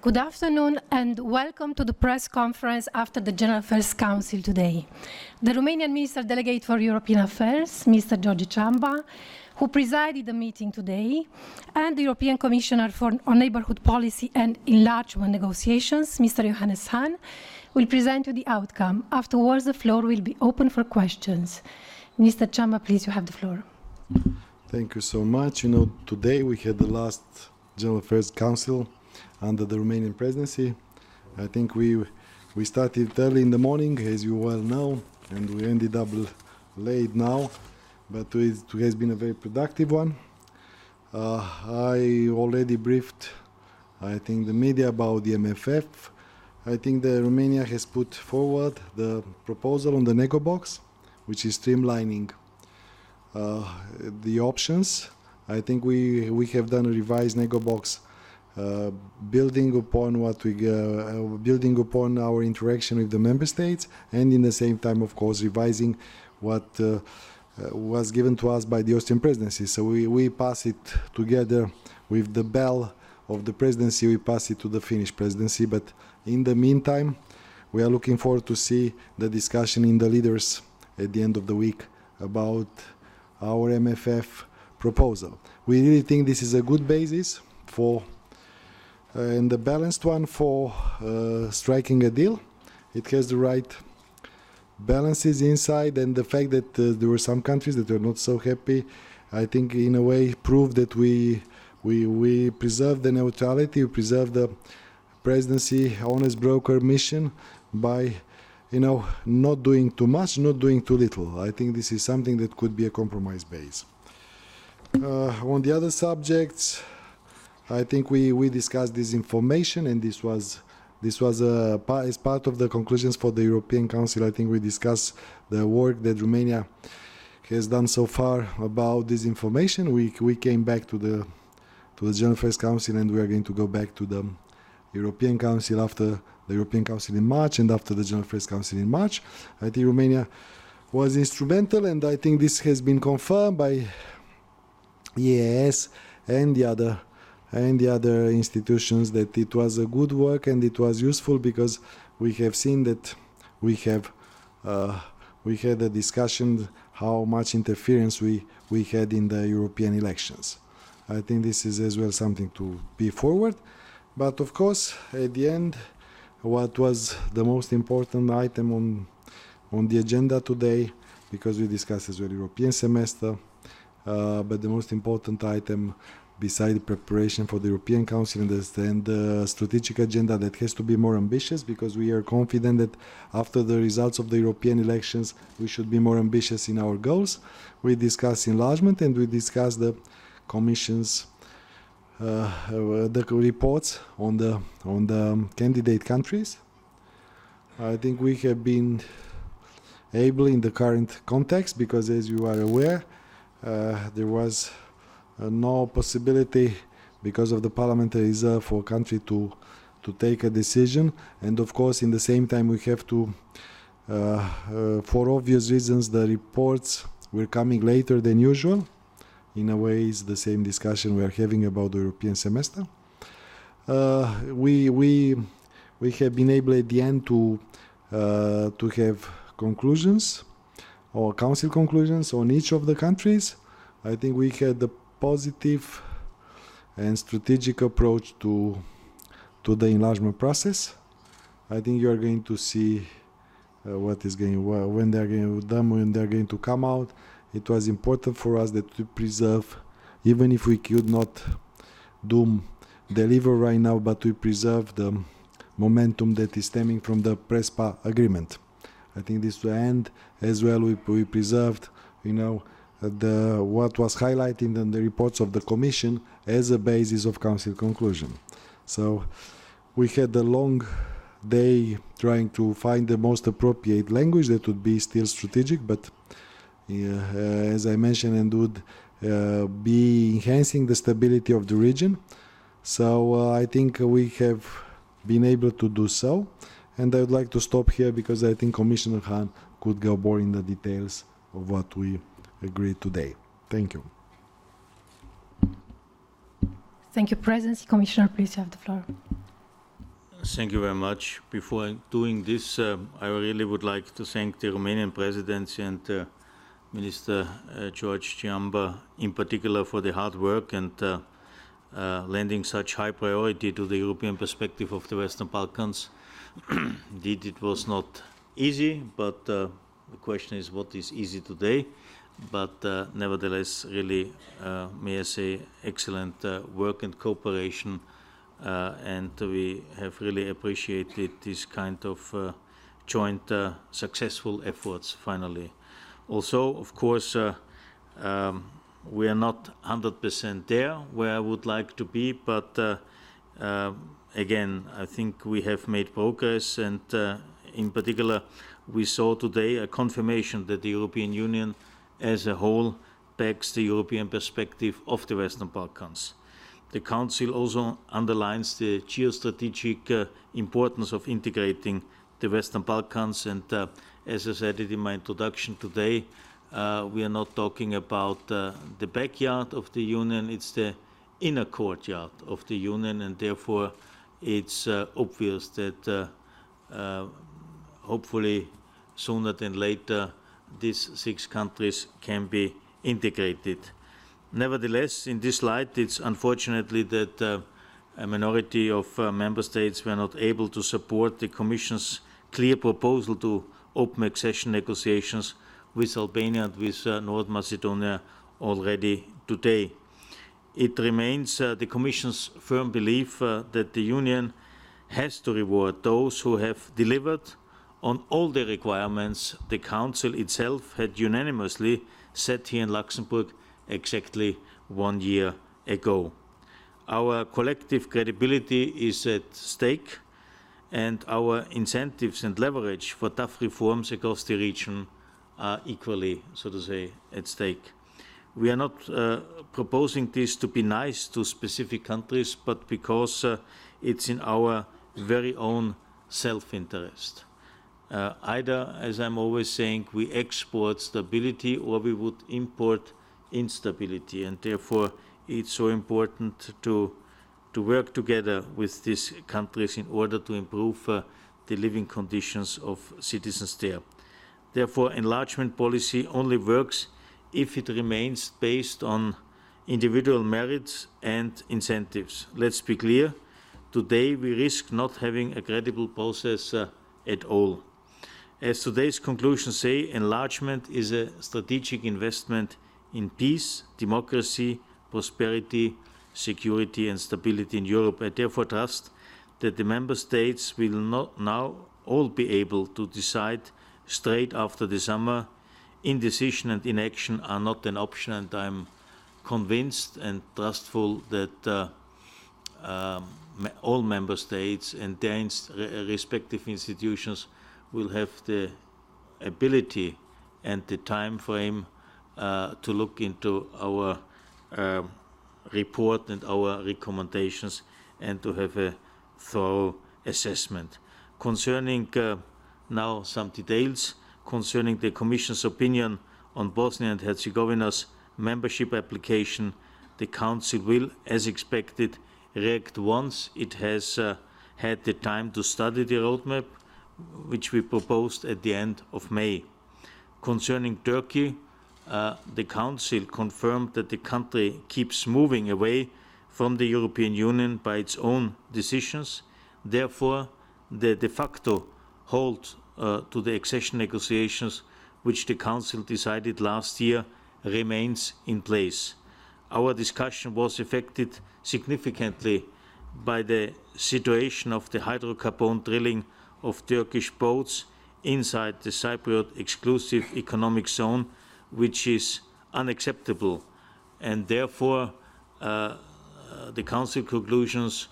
Good afternoon and welcome to the press conference after the General Affairs Council today. The Romanian Minister Delegate for European Affairs, Mr. George Ciamba, who presided the meeting today, and the European Commissioner on Neighbourhood Policy and Enlargement Negotiations, Mr. Johannes Hahn, will present you the outcome. Afterwards, the floor will be open for questions. Minister Ciamba, please, you have the floor. Thank you so much. Today we had the last General Affairs Council under the Romanian presidency. I think we started early in the morning, as you well know, and we ended up late now, but it has been a very productive one. I already briefed, I think, the media about the MFF. I think that Romania has put forward the proposal on the nego box, which is streamlining the options. I think we have done a revised nego box, building upon our interaction with the member states, and in the same time, of course, revising what was given to us by the Austrian presidency. So we pass it together with the bell of the presidency. We pass it to the Finnish presidency. But in the meantime, we are looking forward to see the discussion in the leaders at the end of the week about our MFF proposal. We really think this is a good basis for and a balanced one for striking a deal. It has the right balances inside, and the fact that there were some countries that were not so happy, I think in a way proved that we preserved the neutrality, we preserved the presidency honest broker mission by not doing too much, not doing too little. I think this is something that could be a compromise base. On the other subjects, I think we discussed this information, and this was as part of the conclusions for the European Council. I think we discussed the work that Romania has done so far about this information. We came back to the General Affairs Council, and we are going to go back to the European Council after the European Council in March and after the General Affairs Council in March. I think Romania was instrumental, and I think this has been confirmed by EAS and the other institutions that it was a good work and it was useful, because we have seen that we had a discussion how much interference we had in the European elections. I think this is as well something to be forward. But of course, at the end, what was the most important item on the agenda today, because we discussed as well European semester, but the most important item beside the preparation for the European Council and the strategic agenda that has to be more ambitious, because we are confident that after the results of the European elections, we should be more ambitious in our goals. We discussed enlargement, and we discussed the Commission's the reports on the candidate countries. I think we have been able in the current context, because as you are aware, there was no possibility because of the parliamentary reserve for a country to take a decision, and of course in the same time we have to for obvious reasons the reports were coming later than usual. In a way it's the same discussion we are having about the European semester. We have been able at the end to have conclusions or council conclusions on each of the countries. I think we had the positive and strategic approach to the enlargement process. I think you are going to see when they are going to come out. It was important for us that to preserve, even if we could not deliver right now, but we preserve the momentum that is stemming from the Prespa agreement. I think this will end as well. We preserved, what was highlighted in the reports of the Commission as a basis of Council conclusion. So we had a long day trying to find the most appropriate language that would be still strategic, but as I mentioned, and would be enhancing the stability of the region. So I think we have been able to do so, and I would like to stop here because I think Commissioner Hahn could go more in the details of what we agreed today. Thank you. Thank you, Presidency. Commissioner, please have the floor. Thank you very much. Before doing this, I really would like to thank the Romanian presidency and Minister George Ciamba in particular for the hard work and lending such high priority to the European perspective of the Western Balkans. Indeed, it was not easy, but the question is what is easy today. But nevertheless, really, may I say, excellent work and cooperation, and we have really appreciated this kind of joint successful efforts finally. Also, of course, we are not 100% there where I would like to be, but again, I think we have made progress, and in particular, we saw today a confirmation that the European Union as a whole backs the European perspective of the Western Balkans. The Council also underlines the geostrategic importance of integrating the Western Balkans, and as I said it in my introduction today, we are not talking about the backyard of the Union, it's the inner courtyard of the Union, and therefore it's obvious that hopefully sooner than later these 6 countries can be integrated. Nevertheless, in this light, it's unfortunately that a minority of member states were not able to support the Commission's clear proposal to open accession negotiations with Albania and with North Macedonia already today. It remains the Commission's firm belief that the Union has to reward those who have delivered on all the requirements the Council itself had unanimously set here in Luxembourg exactly 1 year ago. Our collective credibility is at stake, and our incentives and leverage for tough reforms across the region are equally, so to say, at stake. We are not proposing this to be nice to specific countries, but because it's in our very own self-interest. Either, as I'm always saying, we export stability or we would import instability, and therefore it's so important to work together with these countries in order to improve the living conditions of citizens there. Therefore, enlargement policy only works if it remains based on individual merits and incentives. Let's be clear, today we risk not having a credible process at all. As today's conclusions say, enlargement is a strategic investment in peace, democracy, prosperity, security and stability in Europe. I therefore trust that the Member States will not now all be able to decide straight after the summer. Indecision and inaction are not an option, and I'm convinced and trustful that all Member States and their respective institutions will have the ability and the time frame to look into our report and our recommendations and to have a thorough assessment. Concerning now some details concerning the Commission's opinion on Bosnia and Herzegovina's membership application, the Council will, as expected, react once it has had the time to study the roadmap, which we proposed at the end of May. Concerning Turkey, the Council confirmed that the country keeps moving away from the European Union by its own decisions. Therefore, the de facto hold to the accession negotiations, which the Council decided last year, remains in place. Our discussion was affected significantly by the situation of the hydrocarbon drilling of Turkish boats inside the Cypriot exclusive economic zone, which is unacceptable, and therefore the Council conclusions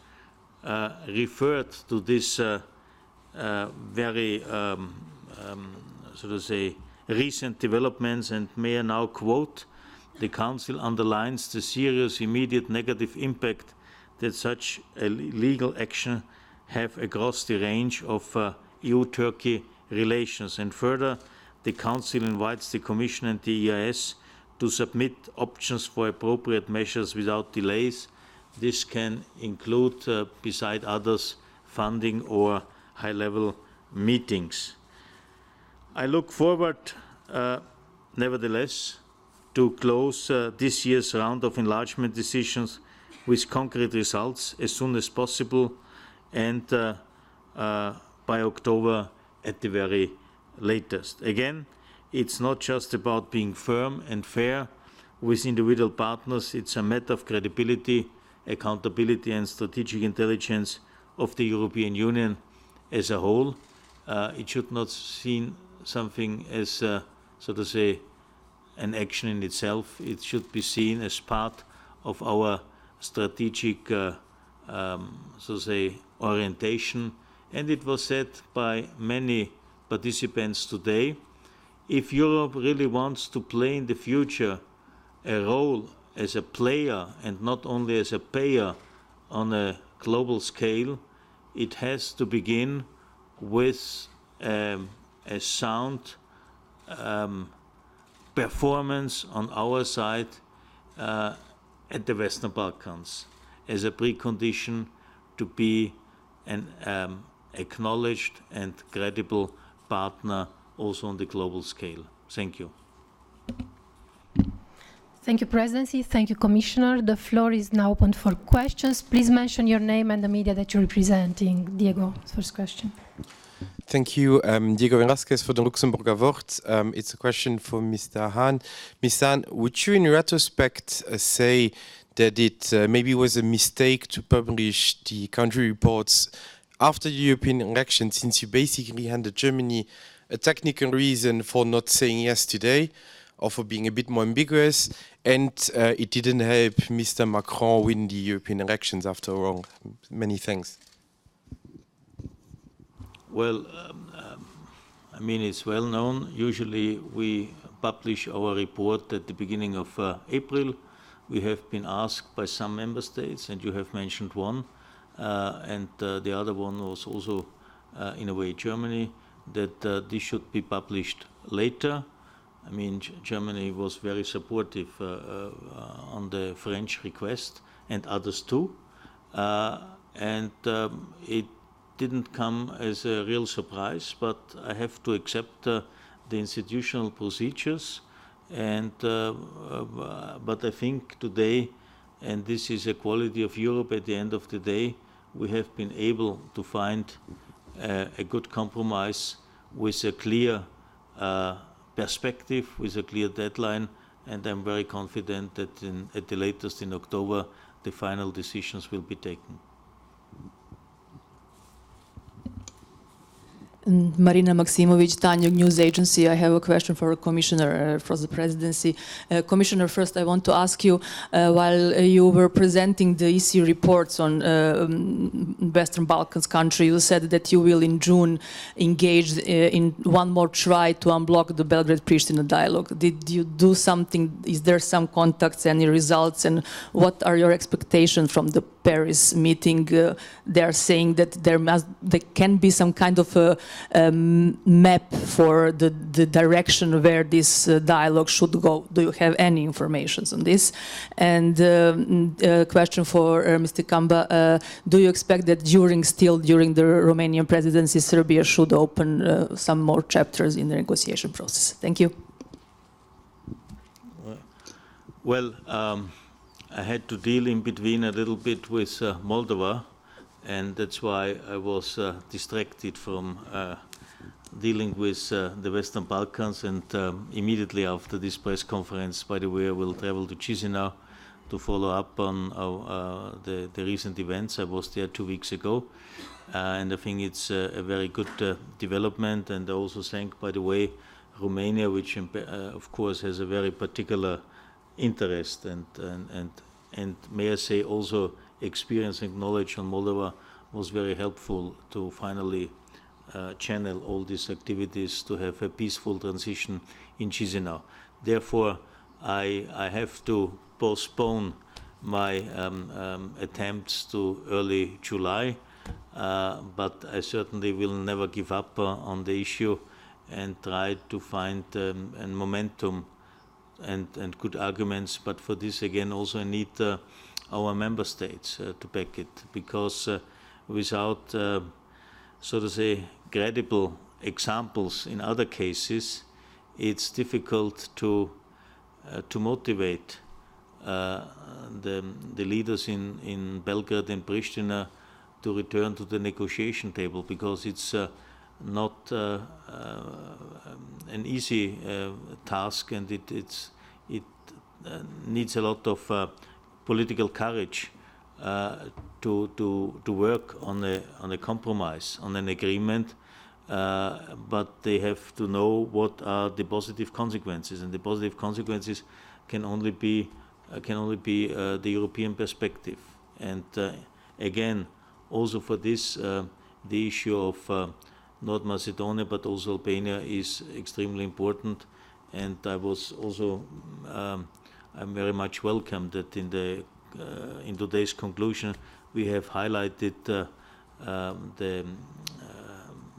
referred to this very, so to say, recent developments, and may I now quote, "The Council underlines the serious immediate negative impact that such a legal action have across the range of EU-Turkey relations, and further, the Council invites the Commission and the EIS to submit options for appropriate measures without delays." This can include, beside others, funding or high-level meetings. I look forward, nevertheless, to close this year's round of enlargement decisions with concrete results as soon as possible and by October at the very latest. Again, it's not just about being firm and fair with individual partners, it's a matter of credibility, accountability and strategic intelligence of the European Union as a whole. It should not seen something as, so to say, an action in itself. It should be seen as part of our strategic, so to say, orientation. And it was said by many participants today, if Europe really wants to play in the future a role as a player and not only as a payer on a global scale, it has to begin with a sound performance on our side at the Western Balkans as a precondition to be an acknowledged and credible partner also on the global scale. Thank you. Thank you, Presidency. Thank you, Commissioner. The floor is now open for questions. Please mention your name and the media that you're representing. Diego, first question. Thank you. Diego Velasquez for the Luxembourger Wort. It's a question for Mr. Hahn. Mr. Hahn, would you in retrospect say that it maybe was a mistake to publish the country reports after the European election, since you basically handed Germany a technical reason for not saying yes today, or for being a bit more ambiguous, and it didn't help Mr. Macron win the European elections after all? Many thanks. Well, I mean, it's well known. Usually we publish our report at the beginning of April. We have been asked by some member states, and you have mentioned one, and the other one was also, in a way, Germany, that this should be published later. I mean, Germany was very supportive on the French request, and others too. And it didn't come as a real surprise, but I have to accept the institutional procedures. And but I think today, and this is a quality of Europe at the end of the day, we have been able to find a good compromise with a clear perspective, with a clear deadline, and I'm very confident that at the latest in October, the final decisions will be taken. Marina Maksimovic, Tanjug News Agency. I have a question for a commissioner for the presidency. Commissioner, first I want to ask you, while you were presenting the EC reports on Western Balkans country, you said that you will in June engage in one more try to unblock the Belgrade-Pristina dialogue. Did you do something? Is there some contacts, any results, and what are your expectations from the Paris meeting? They are saying that there can be some kind of a map for the direction where this dialogue should go. Do you have any information on this? And a question for Mr. Kamba. Do you expect that during the Romanian presidency, Serbia should open some more chapters in the negotiation process? Thank you. Well, I had to deal in between a little bit with Moldova, and that's why I was distracted from dealing with the Western Balkans. And immediately after this press conference, by the way, I will travel to Chisinau to follow up on the recent events. I was there 2 weeks ago, and I think it's a very good development. And I also thank, by the way, Romania, which of course has a very particular interest and may I say also experience and knowledge on Moldova was very helpful to finally channel all these activities to have a peaceful transition in Chisinau. Therefore, I have to postpone my attempts to early July, but I certainly will never give up on the issue and try to find a momentum and good arguments. But for this, again, also I need our member states to back it, because without, so to say, credible examples in other cases, it's difficult to motivate the leaders in Belgrade and Pristina to return to the negotiation table, because it's not an easy task, and it needs a lot of political courage to work on a compromise, on an agreement. But they have to know what are the positive consequences, and the positive consequences can only be the European perspective. And again, also for this, the issue of North Macedonia, but also Albania, is extremely important. And I was also, I'm very much welcome that in today's conclusion we have highlighted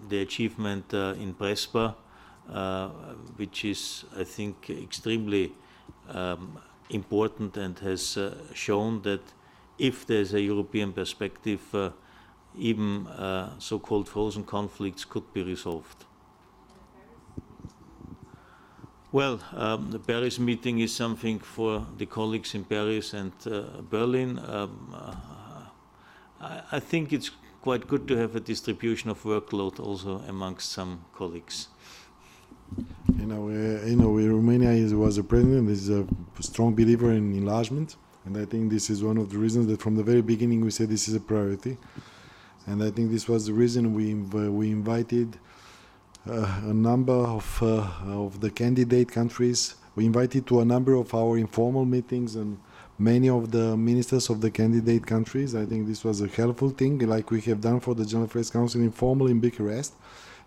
the achievement in Prespa, which is, I think, extremely important, and has shown that if there's a European perspective, even so-called frozen conflicts could be resolved. Well, the Paris meeting is something for the colleagues in Paris and Berlin. I think it's quite good to have a distribution of workload also amongst some colleagues. Romania was a president, is a strong believer in enlargement, and I think this is one of the reasons that from the very beginning we said this is a priority. And I think this was the reason we invited a number of the candidate countries. We invited to a number of our informal meetings and many of the ministers of the candidate countries. I think this was a helpful thing, like we have done for the General Affairs Council informal in Bucharest.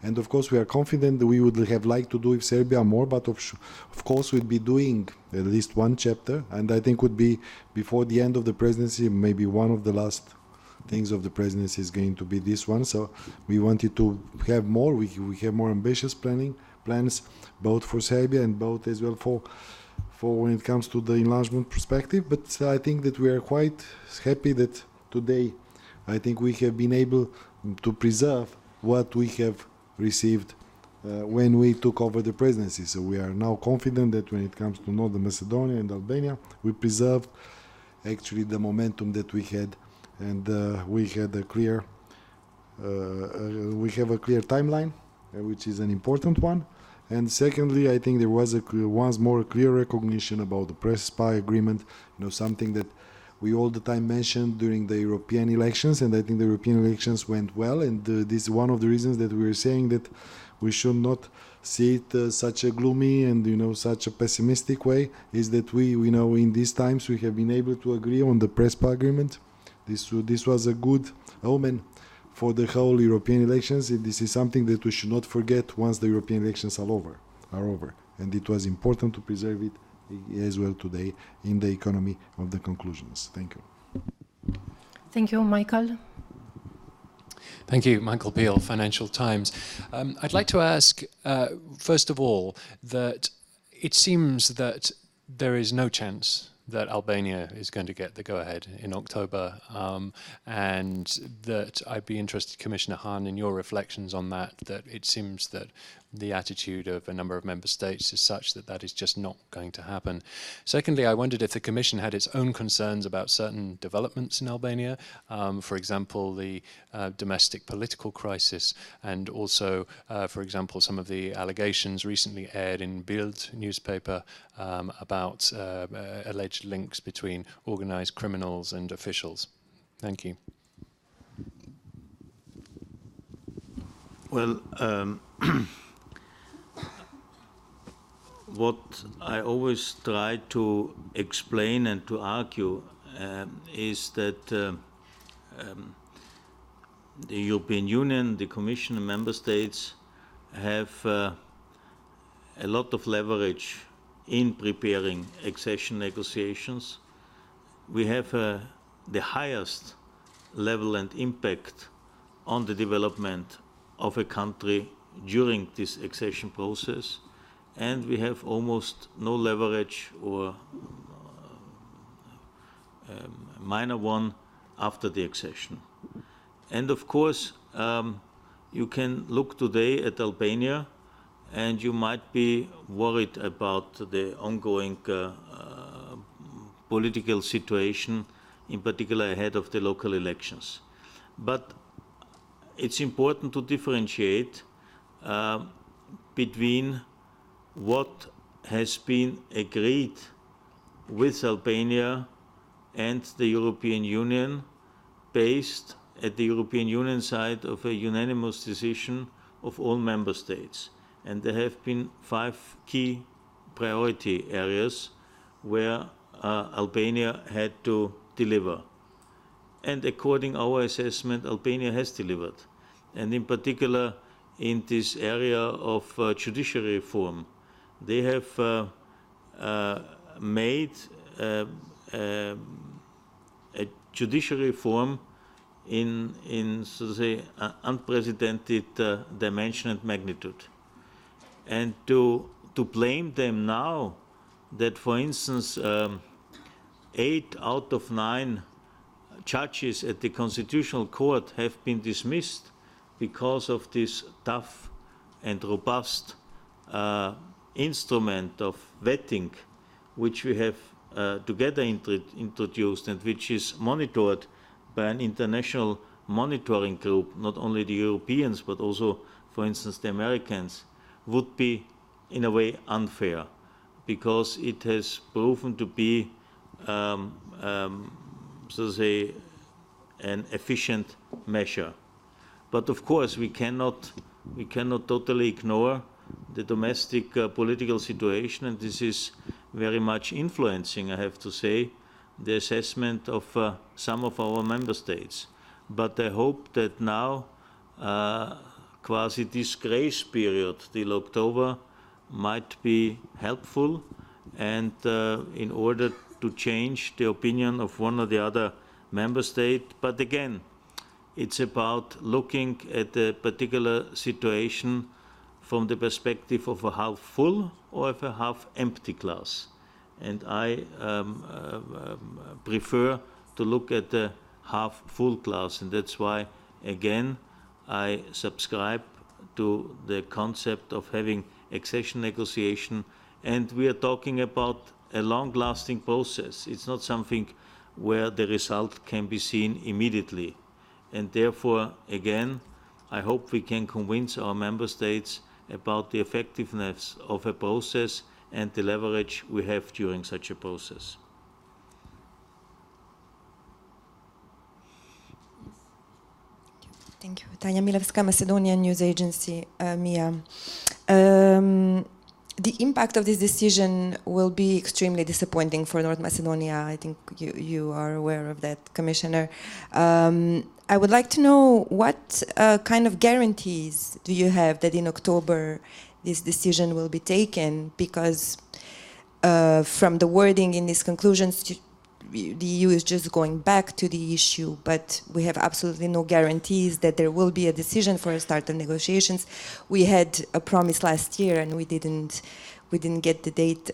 And of course, we are confident that we would have liked to do with Serbia more, but of course, we'd be doing at least one chapter. And I think would be before the end of the presidency, maybe one of the last things of the presidency is going to be this one. So we wanted to have more. We have more ambitious plans, both for Serbia and both as well for when it comes to the enlargement perspective. But I think that we are quite happy that today, I think we have been able to preserve what we have received when we took over the presidency. So we are now confident that when it comes to Northern Macedonia and Albania, we preserved actually the momentum that we had, and we had a clear, we have a clear timeline, which is an important one. And secondly, I think there was once more a clear recognition about the Prespa agreement, something that we all the time mentioned during the European elections, and I think the European elections went well, and this is one of the reasons that we were saying that we should not see it such a gloomy and such a pessimistic way, is that we in these times we have been able to agree on the Prespa agreement. This was a good omen for the whole European elections. This is something that we should not forget once the European elections are over. And it was important to preserve it as well today in the economy of the conclusions. Thank you. Thank you, Michael. Thank you, Michael Peel, Financial Times. I'd like to ask, first of all, that it seems that there is no chance that Albania is going to get the go-ahead in October, and that I'd be interested, Commissioner Hahn, in your reflections on that it seems that the attitude of a number of member states is such that that is just not going to happen. Secondly, I wondered if the Commission had its own concerns about certain developments in Albania, for example, the domestic political crisis, and also, for example, some of the allegations recently aired in Bild newspaper about alleged links between organized criminals and officials. Thank you. Well, what I always try to explain and to argue is that the European Union, the Commission and Member States have a lot of leverage in preparing accession negotiations. We have the highest level and impact on the development of a country during this accession process, and we have almost no leverage or minor one after the accession. And of course, you can look today at Albania, and you might be worried about the ongoing political situation, in particular ahead of the local elections. But it's important to differentiate between what has been agreed with Albania and the European Union, based at the European Union side of a unanimous decision of all member states. And there have been 5 key priority areas where Albania had to deliver. And according to our assessment, Albania has delivered. And in particular, in this area of judiciary reform, they have made a judiciary reform in so to say unprecedented dimension and magnitude. And to blame them now that, for instance, 8 out of 9 judges at the Constitutional Court have been dismissed because of this tough and robust instrument of vetting, which we have together introduced and which is monitored by an international monitoring group, not only the Europeans but also, for instance, the Americans, would be in a way unfair, because it has proven to be so to say an efficient measure. But of course we cannot totally ignore the domestic political situation, and this is very much influencing, I have to say, the assessment of some of our member states. But I hope that now quasi this grace period till October might be helpful, and in order to change the opinion of one or the other member state. But again, it's about looking at a particular situation from the perspective of a half full or of a half empty glass. And I prefer to look at the half full glass, and that's why, again, I subscribe to the concept of having accession negotiation, and we are talking about a long-lasting process. It's not something where the result can be seen immediately. And therefore, again, I hope we can convince our member states about the effectiveness of a process and the leverage we have during such a process. Thank you. Tanya Milevska, Macedonian News Agency, MIA. The impact of this decision will be extremely disappointing for North Macedonia. I think you are aware of that, Commissioner. I would like to know what kind of guarantees do you have that in October this decision will be taken, because from the wording in these conclusions, the EU is just going back to the issue, but we have absolutely no guarantees that there will be a decision for a start of negotiations. We had a promise last year and we didn't get the date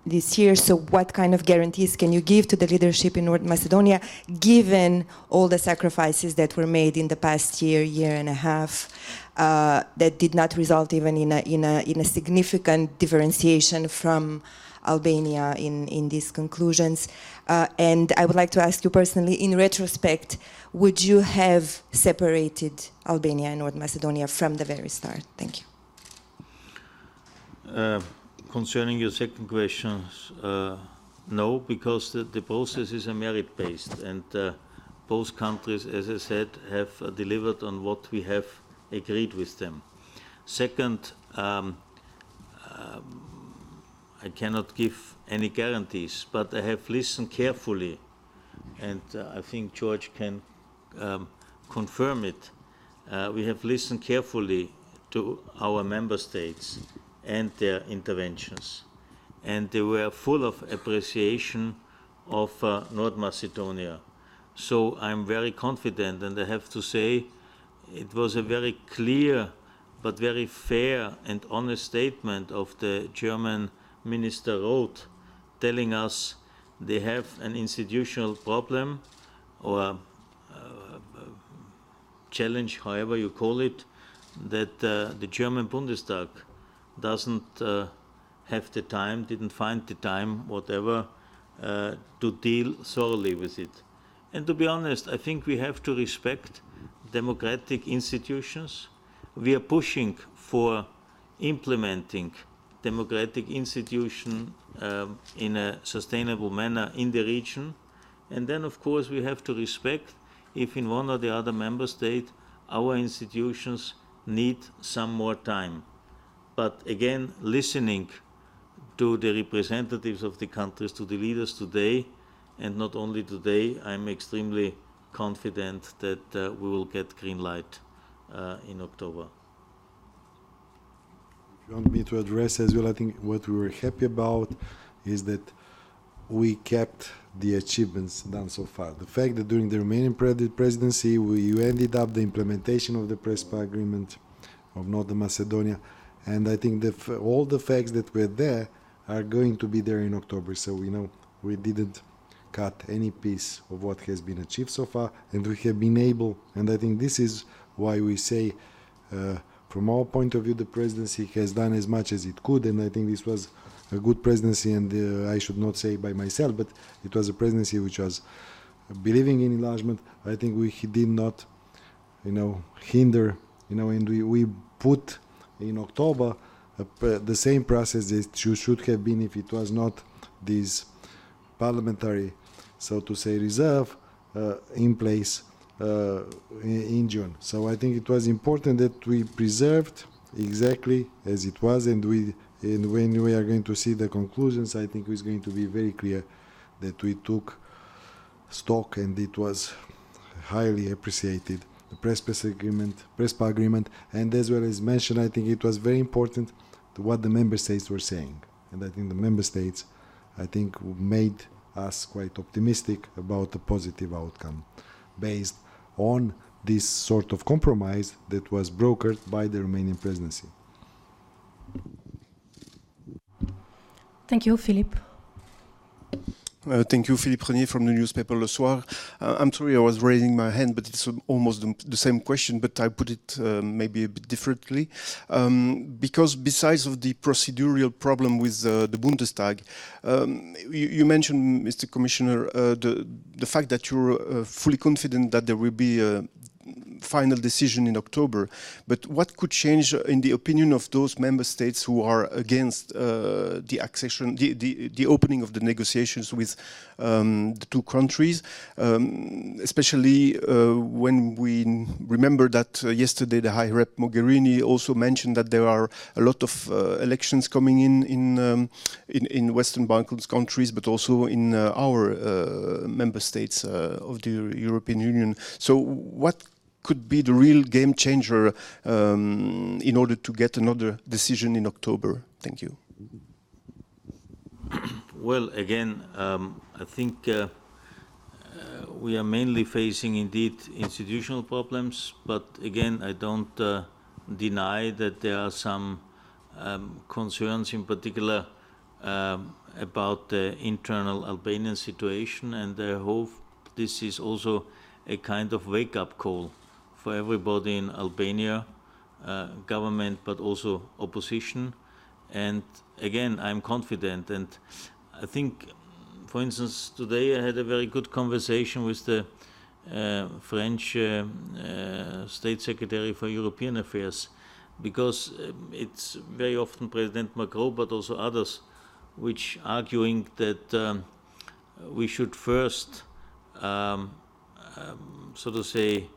this year. So what kind of guarantees can you give to the leadership in North Macedonia, given all the sacrifices that were made in the past year and a half, that did not result even in a significant differentiation from Albania in these conclusions? And I would like to ask you personally, in retrospect, would you have separated Albania and North Macedonia from the very start? Thank you. Concerning your second question, no, because the process is a merit-based, and both countries, as I said, have delivered on what we have agreed with them. Second, I cannot give any guarantees, but I have listened carefully, and I think George can confirm it. We have listened carefully to our member states and their interventions, and they were full of appreciation of North Macedonia. So I'm very confident, and I have to say it was a very clear but very fair and honest statement of the German Minister Roth, telling us they have an institutional problem, or challenge, however you call it, that the German Bundestag doesn't have the time, didn't find the time, whatever, to deal thoroughly with it. And to be honest, I think we have to respect democratic institutions. We are pushing for implementing democratic institutions in a sustainable manner in the region. And then, of course, we have to respect if in one or the other member state our institutions need some more time. But again, listening to the representatives of the countries, to the leaders today, and not only today, I'm extremely confident that we will get green light in October. If you want me to address as well, I think what we were happy about is that we kept the achievements done so far. The fact that during the Romanian presidency, we ended up the implementation of the Prespa agreement of Northern Macedonia, and I think that all the facts that were there are going to be there in October. So we didn't cut any piece of what has been achieved so far, and we have been able, and I think this is why we say from our point of view the presidency has done as much as it could, and I think this was a good presidency, and I should not say by myself, but it was a presidency which was believing in enlargement. I think we did not hinder, and we put in October the same process that should have been if it was not this parliamentary, so to say, reserve in place in June. So I think it was important that we preserved exactly as it was, and when we are going to see the conclusions, I think it's going to be very clear that we took stock, and it was highly appreciated, the Prespa agreement, and as well as mentioned, I think it was very important to what the member states were saying, and I think the member states, I think, made us quite optimistic about a positive outcome based on this sort of compromise that was brokered by the Romanian presidency. Thank you, Philippe. Thank you, Philippe Renier from the newspaper Le Soir. I'm sorry I was raising my hand, but it's almost the same question, but I put it maybe a bit differently. Because besides of the procedural problem with the Bundestag, you mentioned, Mr. Commissioner, the fact that you're fully confident that there will be a final decision in October, but what could change in the opinion of those member states who are against the accession, the opening of the negotiations with the two countries, especially when we remember that yesterday the High Rep Mogherini also mentioned that there are a lot of elections coming in Western Balkans countries, but also in our member states of the European Union. So what could be the real game changer in order to get another decision in October? Thank you. Well, again, I think we are mainly facing indeed institutional problems, but again, I don't deny that there are some concerns in particular about the internal Albanian situation, and I hope this is also a kind of wake-up call for everybody in Albania, government, but also opposition. And again, I'm confident, and I think, for instance, today I had a very good conversation with the French State Secretary for European Affairs, because it's very often President Macron, but also others, which arguing that we should first, so to say,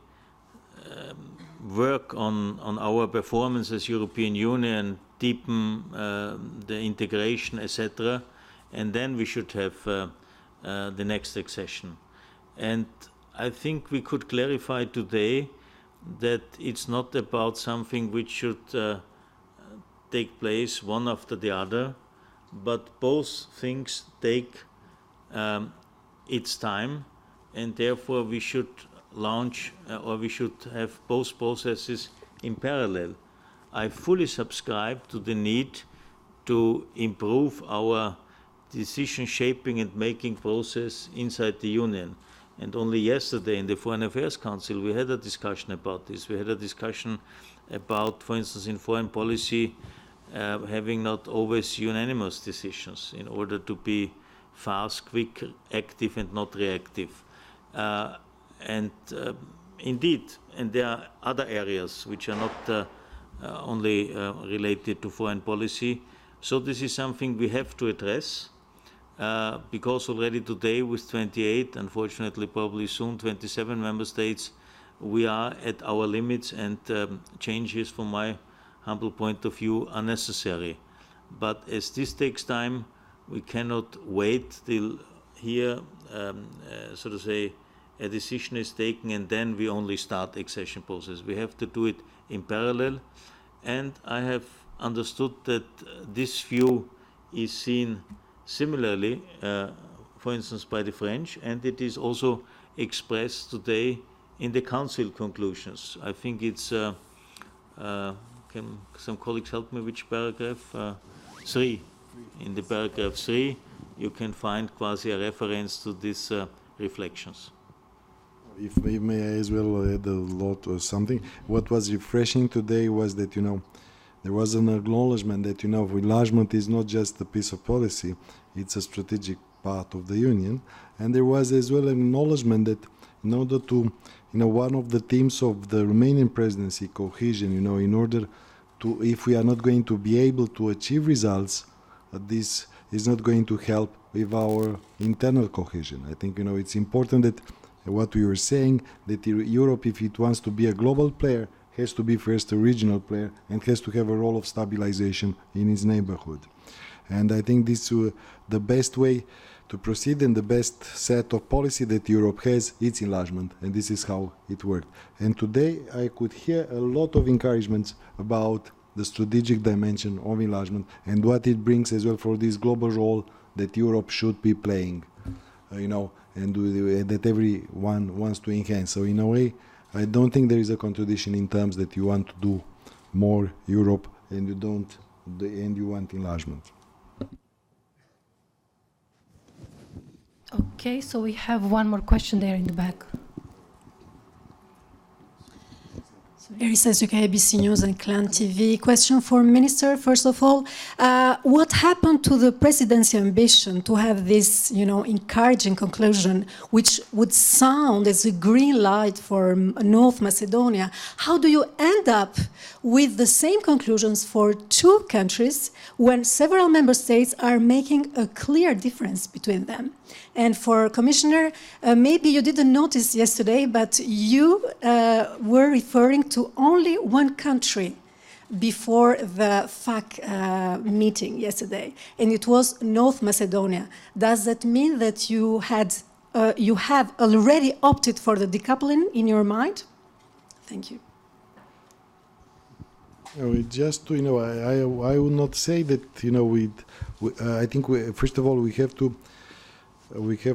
work on our performance as European Union, deepen the integration, etc., and then we should have the next accession. And I think we could clarify today that it's not about something which should take place one after the other, but both things take its time, and therefore we should launch or we should have both processes in parallel. I fully subscribe to the need to improve our decision shaping and making process inside the Union. And only yesterday in the Foreign Affairs Council we had a discussion about this. We had a discussion about, for instance, in foreign policy, having not always unanimous decisions in order to be fast, quick, active and not reactive. Indeed, and there are other areas which are not only related to foreign policy. So this is something we have to address, because already today with 28, unfortunately probably soon 27 member states, we are at our limits, and changes from my humble point of view are necessary. But as this takes time, we cannot wait till here, so to say, a decision is taken and then we only start accession process. We have to do it in parallel, and I have understood that this view is seen similarly, for instance, by the French, and it is also expressed today in the Council conclusions. I think it's, can some colleagues help me, which paragraph? 3. In the paragraph 3, you can find quasi a reference to these reflections. If I may as well add a lot or something, what was refreshing today was that, there was an acknowledgement that, enlargement is not just a piece of policy, it's a strategic part of the Union. And there was as well an acknowledgement that in order to, one of the themes of the Romanian presidency, cohesion, in order to, if we are not going to be able to achieve results, this is not going to help with our internal cohesion. I think, it's important that what we were saying, that Europe, if it wants to be a global player, has to be first a regional player and has to have a role of stabilization in its neighborhood. And I think this the best way to proceed and the best set of policy that Europe has, it's enlargement, and this is how it worked. And today I could hear a lot of encouragements about the strategic dimension of enlargement and what it brings as well for this global role that Europe should be playing, and that everyone wants to enhance. So in a way, I don't think there is a contradiction in terms that you want to do more Europe and you don't, and you want enlargement. Okay, so we have one more question there in the back. Erisa Suka, ABC News and Clan TV. Question for Minister, first of all. What happened to the presidency ambition to have this, encouraging conclusion, which would sound as a green light for North Macedonia? How do you end up with the same conclusions for two countries when several member states are making a clear difference between them? And for Commissioner, maybe you didn't notice yesterday, but you were referring to only one country before the FAC meeting yesterday, and it was North Macedonia. Does that mean that you have already opted for the decoupling in your mind? Thank you. Just to, I would not say that, I think first of all we have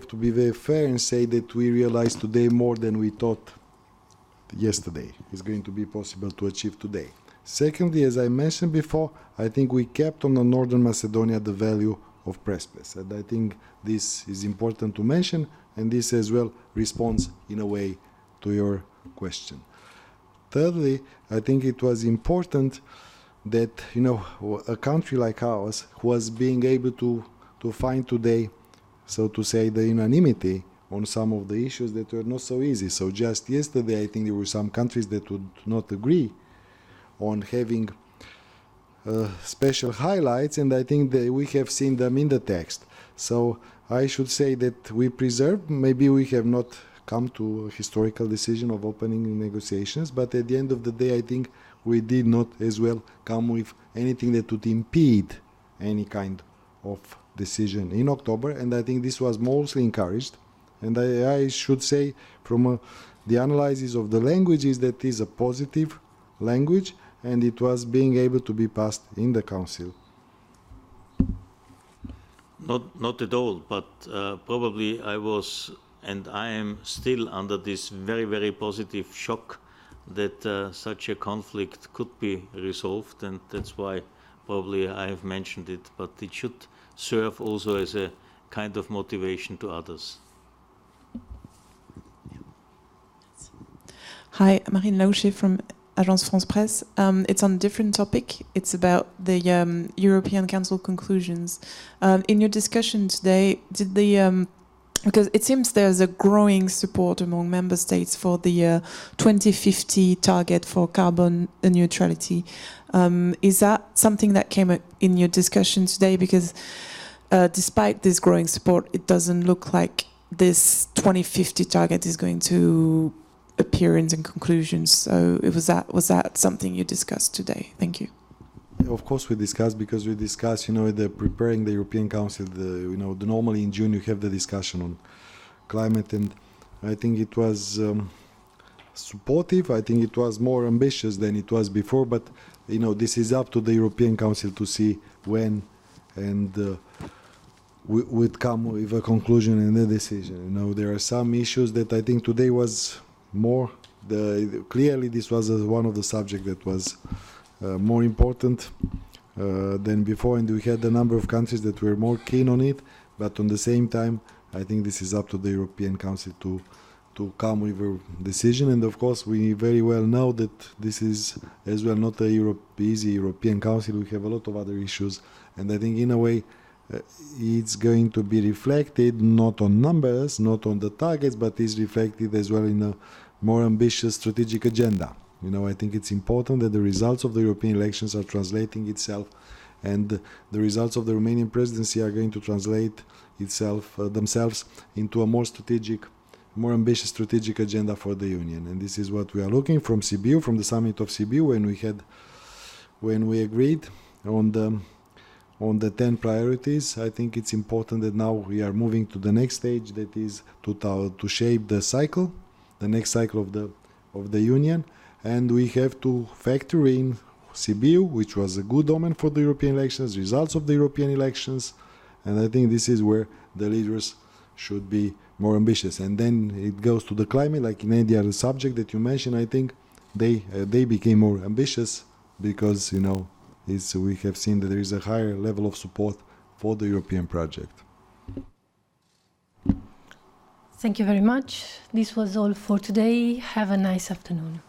to be very fair and say that we realize today more than we thought yesterday is going to be possible to achieve today. Secondly, as I mentioned before, I think we kept on the Northern Macedonia the value of press space, and I think this is important to mention, and this as well responds in a way to your question. Thirdly, I think it was important that a country like ours was being able to find today, so to say, the unanimity on some of the issues that were not so easy. So just yesterday, I think there were some countries that would not agree on having special highlights, and I think that we have seen them in the text. So I should say that we preserve, maybe we have not come to a historical decision of opening negotiations, but at the end of the day, I think we did not as well come with anything that would impede any kind of decision in October, and I think this was mostly encouraged. And I should say from the analysis of the languages that is a positive language, and it was being able to be passed in the Council. Not at all, but probably I was, and I am still under this very, very positive shock that such a conflict could be resolved, and that's why probably I have mentioned it, but it should serve also as a kind of motivation to others. Hi, Marine Laouché from Agence France Presse. It's on a different topic. It's about the European Council conclusions. In your discussion today, did the because it seems there's a growing support among member states for the 2050 target for carbon neutrality. Is that something that came up in your discussion today? Because despite this growing support, it doesn't look like this 2050 target is going to appear in the conclusions. So was that something you discussed today? Thank you. Of course, we discussed, because we discussed, preparing the European Council. Normally in June you have the discussion on climate, and I think it was supportive. I think it was more ambitious than it was before. But this is up to the European Council to see when and we would come with a conclusion and a decision. There are some issues that I think today was more. Clearly, this was one of the subjects that was more important than before, and we had a number of countries that were more keen on it. But on the same time, I think this is up to the European Council to come with a decision. And of course, we very well know that this is as well not a easy European Council. We have a lot of other issues, and I think in a way it's going to be reflected not on numbers, not on the targets, but is reflected as well in a more ambitious strategic agenda. I think it's important that the results of the European elections are translating itself, and the results of the Romanian presidency are going to translate themselves into a more strategic, more ambitious strategic agenda for the Union. And this is what we are looking from Sibiu, from the summit of Sibiu, when we agreed on the 10 priorities. I think it's important that now we are moving to the next stage, that is to shape the next cycle of the Union. And we have to factor in Sibiu, which was a good omen for the European elections, results of the European elections, and I think this is where the leaders should be more ambitious. And then it goes to the climate, like in any other subject that you mentioned. I think they became more ambitious because we have seen that there is a higher level of support for the European project. Thank you very much. This was all for today. Have a nice afternoon.